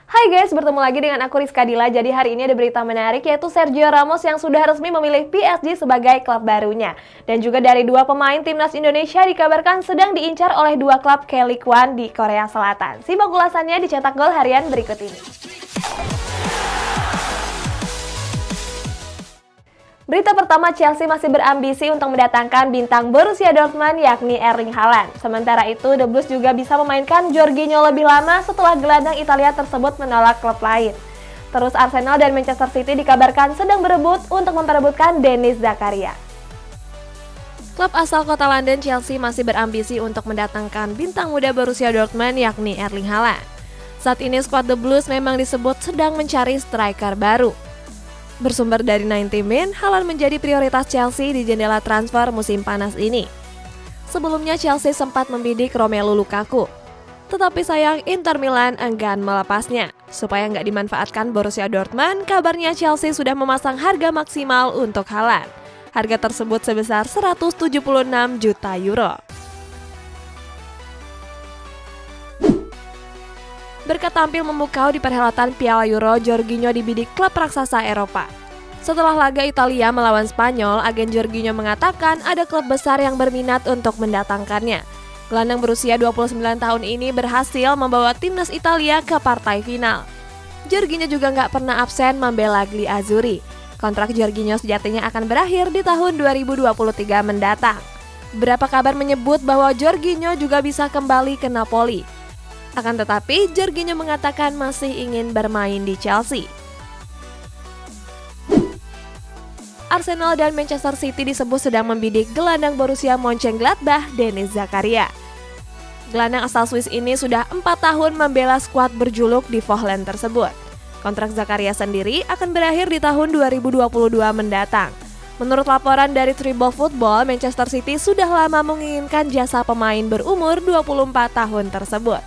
Hai guys, bertemu lagi dengan aku Rizka Dila. Jadi hari ini ada berita menarik yaitu Sergio Ramos yang sudah resmi memilih PSG sebagai klub barunya. Dan juga dari dua pemain timnas Indonesia dikabarkan sedang diincar oleh dua klub K-League One di Korea Selatan. Simak ulasannya di Cetak Gol harian berikut ini. Berita pertama, Chelsea masih berambisi untuk mendatangkan bintang Borussia Dortmund yakni Erling Haaland. Sementara itu, The Blues juga bisa memainkan Jorginho lebih lama setelah gelandang Italia tersebut menolak klub lain. Terus Arsenal dan Manchester City dikabarkan sedang berebut untuk memperebutkan Denis Zakaria. Klub asal kota London Chelsea masih berambisi untuk mendatangkan bintang muda Borussia Dortmund yakni Erling Haaland. Saat ini skuad The Blues memang disebut sedang mencari striker baru. Bersumber dari 90 Min, Haaland menjadi prioritas Chelsea di jendela transfer musim panas ini. Sebelumnya Chelsea sempat membidik Romelu Lukaku. Tetapi sayang Inter Milan enggan melepasnya. Supaya nggak dimanfaatkan Borussia Dortmund, kabarnya Chelsea sudah memasang harga maksimal untuk Haaland. Harga tersebut sebesar 176 juta euro. Berkat tampil memukau di perhelatan Piala Euro, Jorginho dibidik klub raksasa Eropa. Setelah laga Italia melawan Spanyol, agen Jorginho mengatakan ada klub besar yang berminat untuk mendatangkannya. Gelandang berusia 29 tahun ini berhasil membawa timnas Italia ke partai final. Jorginho juga nggak pernah absen membela Gli Azzurri. Kontrak Jorginho sejatinya akan berakhir di tahun 2023 mendatang. Beberapa kabar menyebut bahwa Jorginho juga bisa kembali ke Napoli. Akan tetapi, Jorginho mengatakan masih ingin bermain di Chelsea. Arsenal dan Manchester City disebut sedang membidik gelandang Borussia Mönchengladbach, Denis Zakaria. Gelandang asal Swiss ini sudah 4 tahun membela skuad berjuluk di Vogtland tersebut. Kontrak Zakaria sendiri akan berakhir di tahun 2022 mendatang. Menurut laporan dari Tribal Football, Manchester City sudah lama menginginkan jasa pemain berumur 24 tahun tersebut.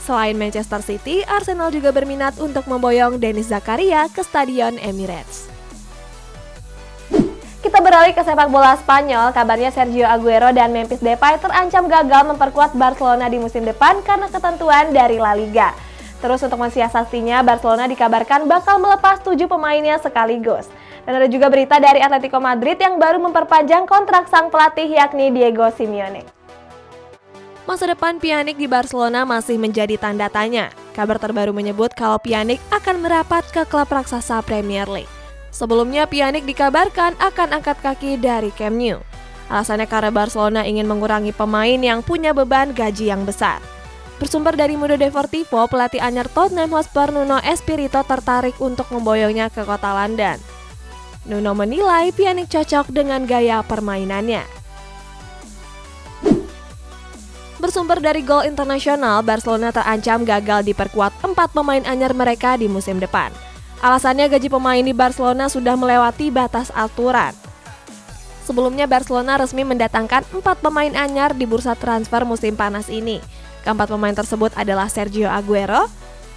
Selain Manchester City, Arsenal juga berminat untuk memboyong Denis Zakaria ke Stadion Emirates. Kita beralih ke sepak bola Spanyol, kabarnya Sergio Aguero dan Memphis Depay terancam gagal memperkuat Barcelona di musim depan karena ketentuan dari La Liga. Terus untuk mensiasatinya, Barcelona dikabarkan bakal melepas 7 pemainnya sekaligus. Dan ada juga berita dari Atletico Madrid yang baru memperpanjang kontrak sang pelatih yakni Diego Simeone. Masa depan Pjanic di Barcelona masih menjadi tanda tanya. Kabar terbaru menyebut kalau Pjanic akan merapat ke klub raksasa Premier League. Sebelumnya Pjanic dikabarkan akan angkat kaki dari Camp Nou. Alasannya karena Barcelona ingin mengurangi pemain yang punya beban gaji yang besar. Bersumber dari Mundo Deportivo, pelatih anyar Tottenham Hotspur Nuno Espirito tertarik untuk memboyongnya ke kota London. Nuno menilai Pjanic cocok dengan gaya permainannya. Bersumber dari Goal International, Barcelona terancam gagal diperkuat 4 pemain anyar mereka di musim depan. Alasannya gaji pemain di Barcelona sudah melewati batas aturan. Sebelumnya Barcelona resmi mendatangkan 4 pemain anyar di bursa transfer musim panas ini. Keempat pemain tersebut adalah Sergio Aguero,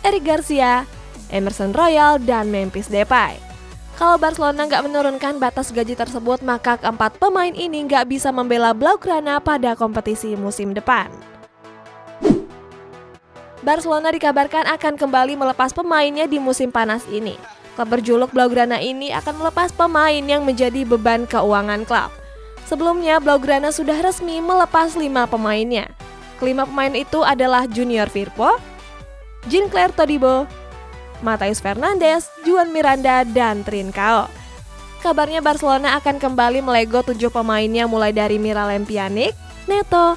Eric Garcia, Emerson Royal, dan Memphis Depay. Kalau Barcelona nggak menurunkan batas gaji tersebut, maka keempat pemain ini nggak bisa membela Blaugrana pada kompetisi musim depan. Barcelona dikabarkan akan kembali melepas pemainnya di musim panas ini. Klub berjuluk Blaugrana ini akan melepas pemain yang menjadi beban keuangan klub. Sebelumnya, Blaugrana sudah resmi melepas 5 pemainnya. Kelima pemain itu adalah Junior Firpo, Jean-Claire Todibo, Matheus Fernandes, Juan Miranda, dan Trincao. Kabarnya Barcelona akan kembali melego 7 pemainnya mulai dari Miralem Pjanic, Neto,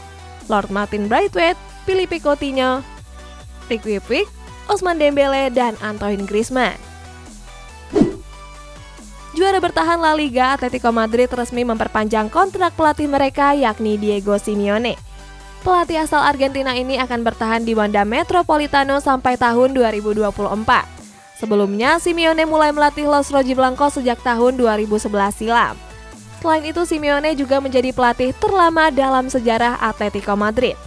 Lord Martin Braithwaite, Philippe Coutinho, Riqui Puig, Ousmane Dembele, dan Antoine Griezmann. Juara bertahan La Liga, Atletico Madrid resmi memperpanjang kontrak pelatih mereka yakni Diego Simeone. Pelatih asal Argentina ini akan bertahan di Wanda Metropolitano sampai tahun 2024. Sebelumnya, Simeone mulai melatih Los Rojiblancos sejak tahun 2011 silam. Selain itu, Simeone juga menjadi pelatih terlama dalam sejarah Atletico Madrid.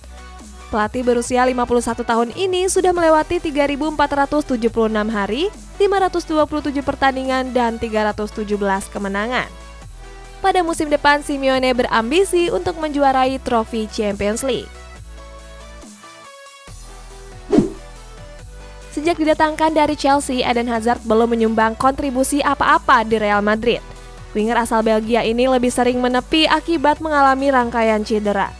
Pelatih berusia 51 tahun ini sudah melewati 3.476 hari, 527 pertandingan, dan 317 kemenangan. Pada musim depan, Simeone berambisi untuk menjuarai trofi Champions League. Sejak didatangkan dari Chelsea, Eden Hazard belum menyumbang kontribusi apa-apa di Real Madrid. Winger asal Belgia ini lebih sering menepi akibat mengalami rangkaian cedera.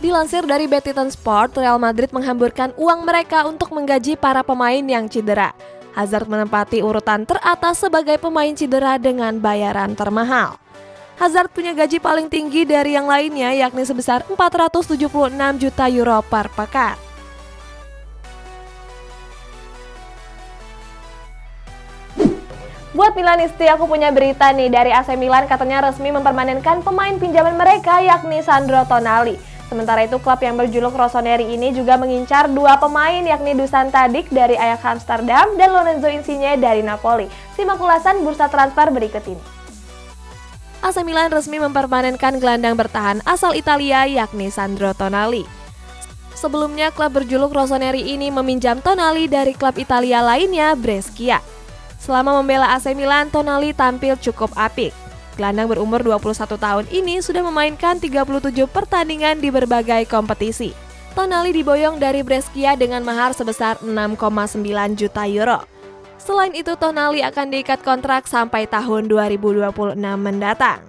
Dilansir dari Betiton Sport, Real Madrid menghamburkan uang mereka untuk menggaji para pemain yang cedera. Hazard menempati urutan teratas sebagai pemain cedera dengan bayaran termahal. Hazard punya gaji paling tinggi dari yang lainnya, yakni sebesar 476 juta euro per pekan. Buat Milanisti, aku punya berita nih dari AC Milan, katanya resmi mempermanenkan pemain pinjaman mereka yakni Sandro Tonali. Sementara itu klub yang berjuluk Rossoneri ini juga mengincar dua pemain yakni Dusan Tadic dari Ajax Amsterdam dan Lorenzo Insigne dari Napoli. Simak ulasan bursa transfer berikut ini. AC Milan resmi mempermanenkan gelandang bertahan asal Italia yakni Sandro Tonali. Sebelumnya klub berjuluk Rossoneri ini meminjam Tonali dari klub Italia lainnya, Brescia. Selama membela AC Milan, Tonali tampil cukup apik. Gelandang berumur 21 tahun ini sudah memainkan 37 pertandingan di berbagai kompetisi. Tonali diboyong dari Brescia dengan mahar sebesar 6,9 juta euro. Selain itu, Tonali akan diikat kontrak sampai tahun 2026 mendatang.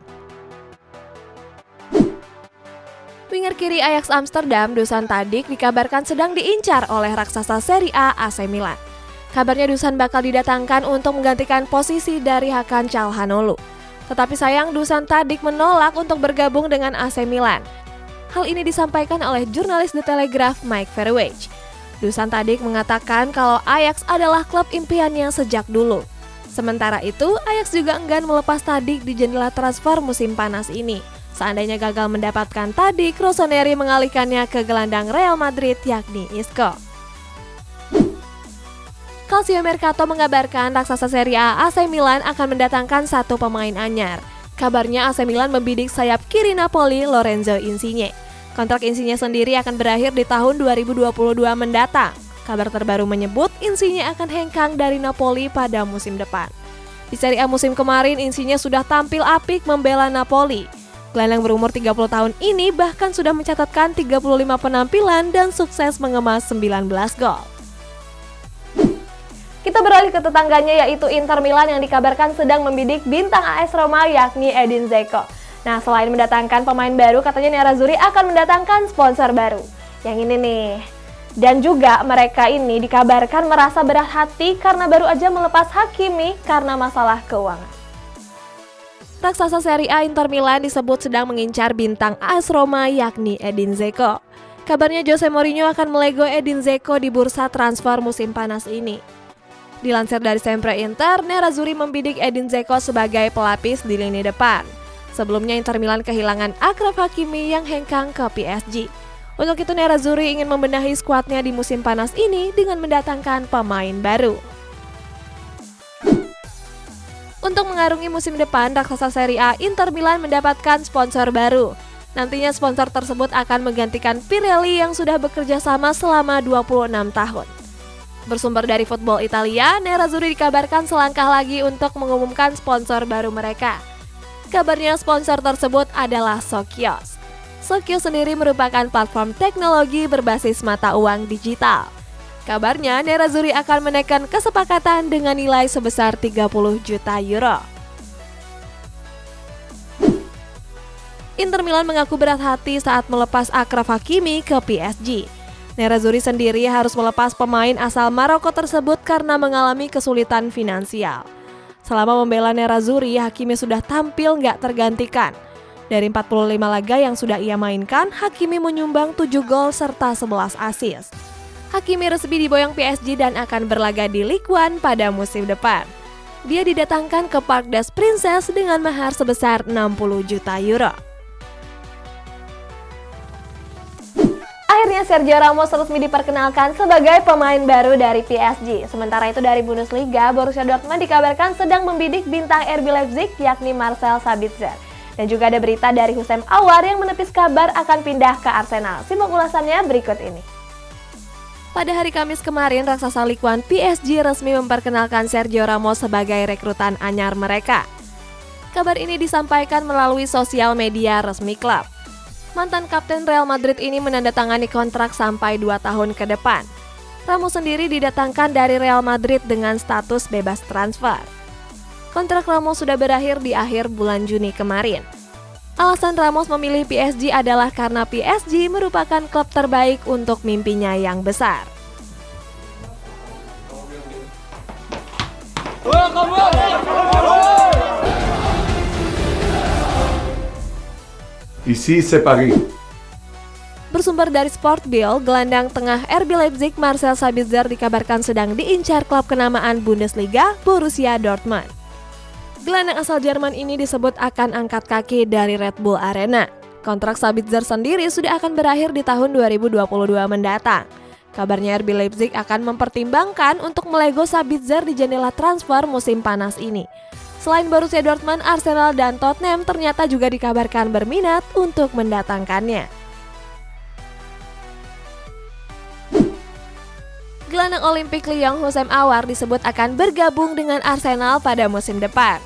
Winger kiri Ajax Amsterdam, Dusan Tadic, dikabarkan sedang diincar oleh raksasa Serie A AC Milan. Kabarnya Dusan bakal didatangkan untuk menggantikan posisi dari Hakan Calhanoglu. Tetapi sayang Dusan Tadic menolak untuk bergabung dengan AC Milan. Hal ini disampaikan oleh jurnalis The Telegraph Mike Verwege. Dusan Tadic mengatakan kalau Ajax adalah klub impiannya sejak dulu. Sementara itu, Ajax juga enggan melepas Tadic di jendela transfer musim panas ini. Seandainya gagal mendapatkan Tadic, Rossoneri mengalihkannya ke gelandang Real Madrid yakni Isco. Calcio Mercato mengabarkan raksasa Serie A AC Milan akan mendatangkan satu pemain anyar. Kabarnya AC Milan membidik sayap kiri Napoli Lorenzo Insigne. Kontrak Insigne sendiri akan berakhir di tahun 2022 mendatang. Kabar terbaru menyebut Insigne akan hengkang dari Napoli pada musim depan. Di Serie A musim kemarin, Insigne sudah tampil apik membela Napoli. Gelandang berumur 30 tahun ini bahkan sudah mencatatkan 35 penampilan dan sukses mengemas 19 gol. Kita beralih ke tetangganya yaitu Inter Milan yang dikabarkan sedang membidik bintang AS Roma yakni Edin Dzeko. Nah, selain mendatangkan pemain baru, katanya Nerazzurri akan mendatangkan sponsor baru. Yang ini nih. Dan juga mereka ini dikabarkan merasa berat hati karena baru aja melepas Hakimi karena masalah keuangan. Raksasa Serie A Inter Milan disebut sedang mengincar bintang AS Roma yakni Edin Dzeko. Kabarnya Jose Mourinho akan melego Edin Dzeko di bursa transfer musim panas ini. Dilansir dari Sempre Inter, Nerazzurri membidik Edin Dzeko sebagai pelapis di lini depan. Sebelumnya Inter Milan kehilangan Achraf Hakimi yang hengkang ke PSG. Untuk itu Nerazzurri ingin membenahi skuadnya di musim panas ini dengan mendatangkan pemain baru. Untuk mengarungi musim depan, raksasa Serie A Inter Milan mendapatkan sponsor baru. Nantinya sponsor tersebut akan menggantikan Pirelli yang sudah bekerja sama selama 26 tahun. Bersumber dari Football Italia, Nerazzurri dikabarkan selangkah lagi untuk mengumumkan sponsor baru mereka. Kabarnya sponsor tersebut adalah Sokios. Sokios sendiri merupakan platform teknologi berbasis mata uang digital. Kabarnya Nerazzurri akan menekan kesepakatan dengan nilai sebesar 30 juta euro. Inter Milan mengaku berat hati saat melepas Achraf Hakimi ke PSG. Nerazzurri sendiri harus melepas pemain asal Maroko tersebut karena mengalami kesulitan finansial. Selama membela Nerazzurri, Hakimi sudah tampil nggak tergantikan. Dari 45 laga yang sudah ia mainkan, Hakimi menyumbang 7 gol serta 11 assist. Hakimi resmi diboyong PSG dan akan berlaga di Ligue 1 pada musim depan. Dia didatangkan ke Parc des Princes dengan mahar sebesar 60 juta euro. Akhirnya Sergio Ramos resmi diperkenalkan sebagai pemain baru dari PSG. Sementara itu dari Bundesliga, Borussia Dortmund dikabarkan sedang membidik bintang RB Leipzig yakni Marcel Sabitzer. Dan juga ada berita dari Hussein Aouar yang menepis kabar akan pindah ke Arsenal. Simak ulasannya berikut ini. Pada hari Kamis kemarin, raksasa Ligue 1 PSG resmi memperkenalkan Sergio Ramos sebagai rekrutan anyar mereka. Kabar ini disampaikan melalui sosial media resmi klub. Mantan kapten Real Madrid ini menandatangani kontrak sampai 2 tahun ke depan. Ramos sendiri didatangkan dari Real Madrid dengan status bebas transfer. Kontrak Ramos sudah berakhir di akhir bulan Juni kemarin. Alasan Ramos memilih PSG adalah karena PSG merupakan klub terbaik untuk mimpinya yang besar. Ici c'est Paris. Bersumber dari Sportbill, gelandang tengah RB Leipzig Marcel Sabitzer dikabarkan sedang diincar klub kenamaan Bundesliga Borussia Dortmund. Gelandang asal Jerman ini disebut akan angkat kaki dari Red Bull Arena. Kontrak Sabitzer sendiri sudah akan berakhir di tahun 2022 mendatang. Kabarnya RB Leipzig akan mempertimbangkan untuk melego Sabitzer di jendela transfer musim panas ini. Selain Borussia Dortmund, Arsenal dan Tottenham ternyata juga dikabarkan berminat untuk mendatangkannya. Gelandang Olimpik Lyon Houssem Aouar disebut akan bergabung dengan Arsenal pada musim depan.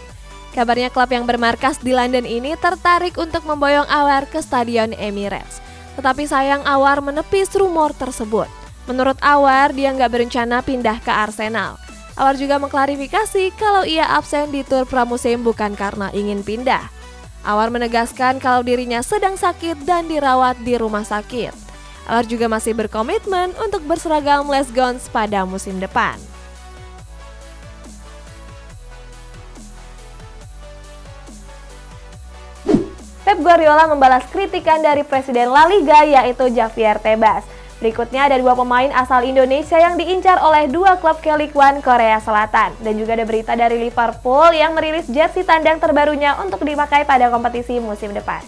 Kabarnya klub yang bermarkas di London ini tertarik untuk memboyong Aouar ke Stadion Emirates. Tetapi sayang Aouar menepis rumor tersebut. Menurut Aouar, dia nggak berencana pindah ke Arsenal. Aouar juga mengklarifikasi kalau ia absen di tur pramusim bukan karena ingin pindah. Aouar menegaskan kalau dirinya sedang sakit dan dirawat di rumah sakit. Aouar juga masih berkomitmen untuk berseragam Les Gons pada musim depan. Pep Guardiola membalas kritikan dari Presiden La Liga yaitu Javier Tebas. Berikutnya ada dua pemain asal Indonesia yang diincar oleh dua klub K-League One Korea Selatan. Dan juga ada berita dari Liverpool yang merilis jersey tandang terbarunya untuk dipakai pada kompetisi musim depan.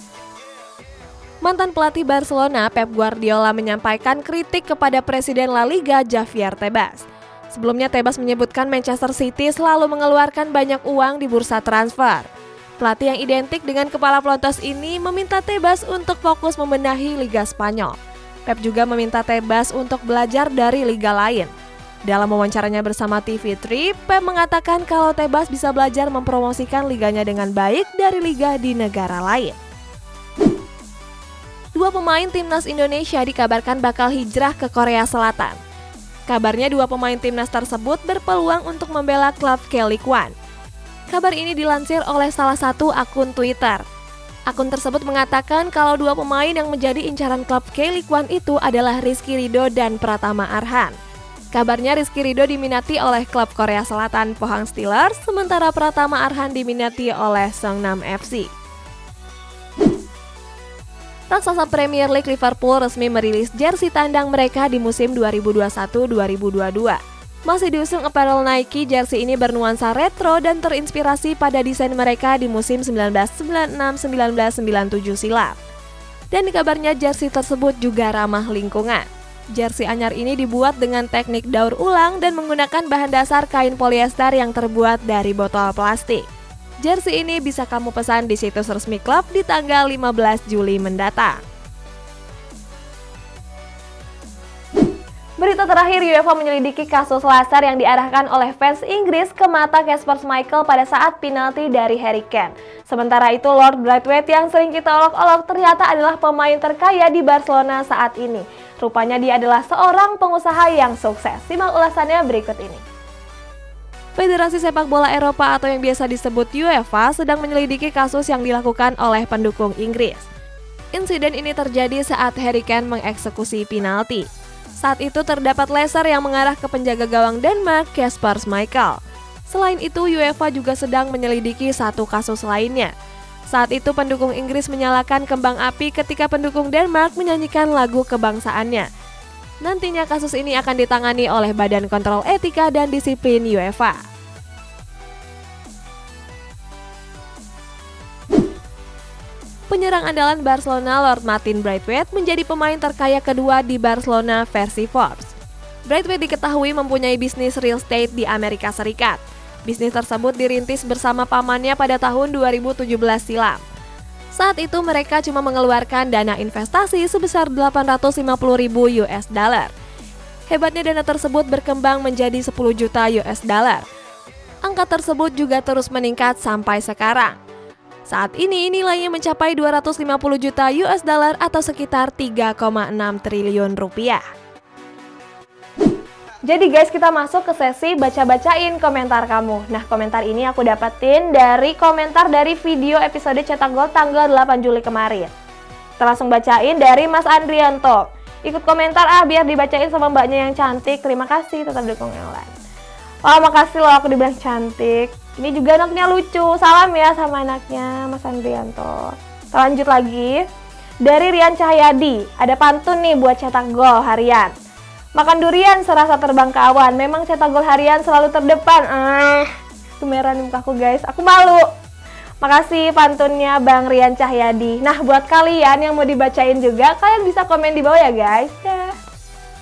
Mantan pelatih Barcelona, Pep Guardiola menyampaikan kritik kepada Presiden La Liga, Javier Tebas. Sebelumnya Tebas menyebutkan Manchester City selalu mengeluarkan banyak uang di bursa transfer. Pelatih yang identik dengan kepala pelontos ini meminta Tebas untuk fokus membenahi Liga Spanyol. Pep juga meminta Tebas untuk belajar dari liga lain. Dalam wawancaranya bersama TV3, Pep mengatakan kalau Tebas bisa belajar mempromosikan liganya dengan baik dari liga di negara lain. Dua pemain timnas Indonesia dikabarkan bakal hijrah ke Korea Selatan. Kabarnya dua pemain timnas tersebut berpeluang untuk membela klub K-League One. Kabar ini dilansir oleh salah satu akun Twitter. Akun tersebut mengatakan kalau dua pemain yang menjadi incaran klub K-League One itu adalah Rizky Ridho dan Pratama Arhan. Kabarnya Rizky Ridho diminati oleh klub Korea Selatan Pohang Steelers, sementara Pratama Arhan diminati oleh Seongnam FC. Raksasa Premier League Liverpool resmi merilis jersey tandang mereka di musim 2021-2022. Masih diusung apparel Nike, jersey ini bernuansa retro dan terinspirasi pada desain mereka di musim 1996-1997 silam. Dan kabarnya jersey tersebut juga ramah lingkungan. Jersey anyar ini dibuat dengan teknik daur ulang dan menggunakan bahan dasar kain polyester yang terbuat dari botol plastik. Jersey ini bisa kamu pesan di situs resmi klub di tanggal 15 Juli mendatang. Berita terakhir, UEFA menyelidiki kasus laser yang diarahkan oleh fans Inggris ke mata Kasper Schmeichel pada saat penalti dari Harry Kane. Sementara itu, Lord Braithwaite yang sering kita olok-olok ternyata adalah pemain terkaya di Barcelona saat ini. Rupanya dia adalah seorang pengusaha yang sukses. Simak ulasannya berikut ini. Federasi Sepak Bola Eropa atau yang biasa disebut UEFA sedang menyelidiki kasus yang dilakukan oleh pendukung Inggris. Insiden ini terjadi saat Harry Kane mengeksekusi penalti. Saat itu terdapat laser yang mengarah ke penjaga gawang Denmark, Kasper Schmeichel. Selain itu, UEFA juga sedang menyelidiki satu kasus lainnya. Saat itu pendukung Inggris menyalakan kembang api ketika pendukung Denmark menyanyikan lagu kebangsaannya. Nantinya kasus ini akan ditangani oleh Badan Kontrol Etika dan Disiplin UEFA. Penyerang andalan Barcelona Lord Martin Braithwaite menjadi pemain terkaya kedua di Barcelona versi Forbes. Braithwaite diketahui mempunyai bisnis real estate di Amerika Serikat. Bisnis tersebut dirintis bersama pamannya pada tahun 2017 silam. Saat itu mereka cuma mengeluarkan dana investasi sebesar 850.000 US dollar. Hebatnya dana tersebut berkembang menjadi 10 juta US dollar. Angka tersebut juga terus meningkat sampai sekarang. Saat ini nilainya mencapai 250 juta US dollar atau sekitar 3,6 triliun rupiah. Jadi guys, kita masuk ke sesi baca-bacain komentar kamu. Nah, komentar ini aku dapetin dari komentar dari video episode Cetak Gol tanggal 8 Juli kemarin. Kita langsung bacain dari Mas Andrianto. Ikut komentar biar dibacain sama mbaknya yang cantik. Terima kasih, tetap dukung Ellen. Wah, makasih loh aku dibilang cantik. Ini juga anaknya lucu. Salam ya sama anaknya Mas Andrianto. Kita lanjut lagi. Dari Rian Cahyadi, ada pantun nih buat Cetak Gol harian. Makan durian serasa terbang ke awan. Memang Cetak Gol harian selalu terdepan. Kemeran di mukaku guys. Aku malu. Makasih pantunnya Bang Rian Cahyadi. Nah, buat kalian yang mau dibacain juga, kalian bisa komen di bawah ya guys. Dah.